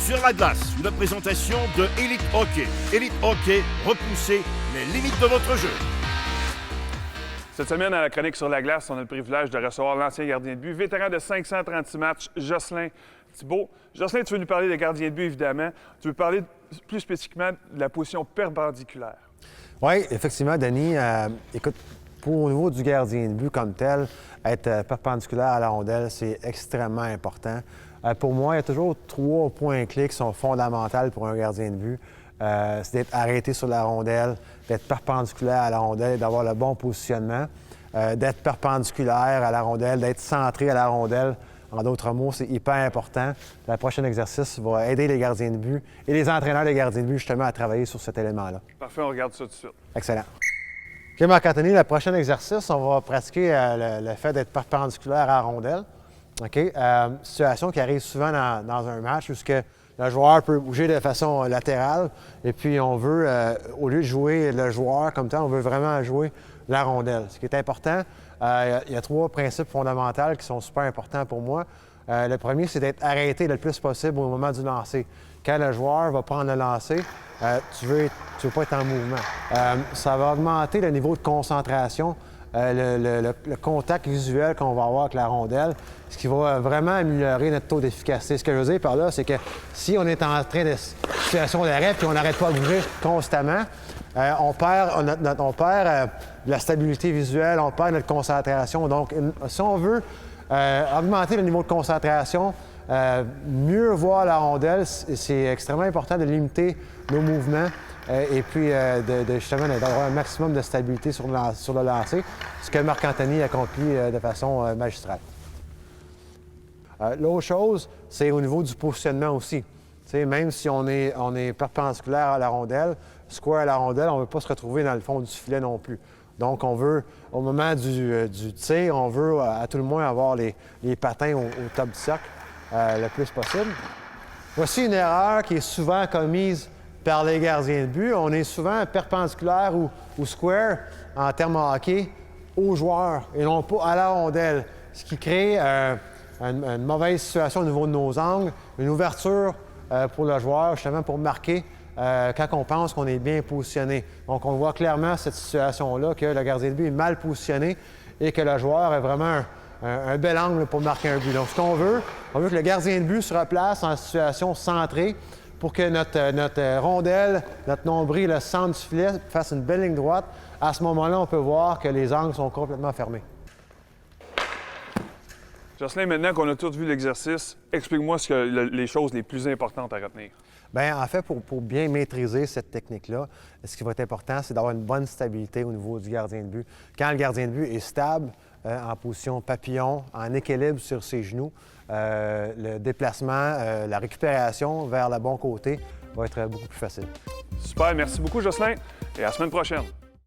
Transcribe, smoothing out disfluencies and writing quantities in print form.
Sur la glace, une présentation de Elite Hockey. Elite Hockey, repoussez les limites de votre jeu. Cette semaine, à la chronique sur la glace, on a le privilège de recevoir l'ancien gardien de but, vétéran de 536 matchs, Jocelyn Thibault. Jocelyn, tu veux nous parler des gardiens de but, évidemment. Tu veux parler plus spécifiquement de la position perpendiculaire. Oui, effectivement, Denis. Écoute, au niveau du gardien de but comme tel, être perpendiculaire à la rondelle, c'est extrêmement important. Pour moi, il y a toujours 3 points clés qui sont fondamentaux pour un gardien de but. C'est d'être arrêté sur la rondelle, d'être perpendiculaire à la rondelle et d'avoir le bon positionnement, d'être perpendiculaire à la rondelle, d'être centré à la rondelle. En d'autres mots, c'est hyper important. Le prochain exercice va aider les gardiens de but et les entraîneurs des gardiens de but justement à travailler sur cet élément-là. Parfait, on regarde ça tout de suite. Excellent. OK, Marc-Anthony, le prochain exercice, on va pratiquer le fait d'être perpendiculaire à la rondelle. OK? Situation qui arrive souvent dans un match où le joueur peut bouger de façon latérale et puis on veut, au lieu de jouer le joueur comme tel, on veut vraiment jouer la rondelle. Ce qui est important, il y a 3 principes fondamentaux qui sont super importants pour moi. Le premier, c'est d'être arrêté le plus possible au moment du lancer. Quand le joueur va prendre le lancer, tu veux pas être en mouvement. Ça va augmenter le niveau de concentration, le contact visuel qu'on va avoir avec la rondelle, ce qui va vraiment améliorer notre taux d'efficacité. Ce que je veux dire par là, c'est que si on est en train de situation d'arrêt puis on n'arrête pas de bouger constamment, on perd de la stabilité visuelle, on perd notre concentration. Donc, si on veut augmenter le niveau de concentration, mieux voir la rondelle, c'est extrêmement important de limiter nos mouvements et puis justement d'avoir un maximum de stabilité sur le lancer, ce que Marc-Anthony accomplit de façon magistrale. L'autre chose, c'est au niveau du positionnement aussi. T'sais, même si on est perpendiculaire à la rondelle, square à la rondelle, on ne veut pas se retrouver dans le fond du filet non plus. Donc, on veut, au moment du tir, on veut à tout le moins avoir les patins au top du cercle le plus possible. Voici une erreur qui est souvent commise par les gardiens de but. On est souvent perpendiculaire ou square en termes hockey aux joueurs et non pas à la rondelle, ce qui crée une mauvaise situation au niveau de nos angles, une ouverture pour le joueur, justement pour marquer quand on pense qu'on est bien positionné. Donc, on voit clairement cette situation-là, que le gardien de but est mal positionné et que le joueur a vraiment un bel angle pour marquer un but. Donc, ce qu'on veut, on veut que le gardien de but se replace en situation centrée pour que notre rondelle, notre nombril, le centre du filet fasse une belle ligne droite. À ce moment-là, on peut voir que les angles sont complètement fermés. Jocelyn, maintenant qu'on a tous vu l'exercice, explique-moi les choses les plus importantes à retenir. Bien, en fait, pour bien maîtriser cette technique-là, ce qui va être important, c'est d'avoir une bonne stabilité au niveau du gardien de but. Quand le gardien de but est stable, en position papillon, en équilibre sur ses genoux, le déplacement, la récupération vers le bon côté va être beaucoup plus facile. Super, merci beaucoup Jocelyn et à la semaine prochaine.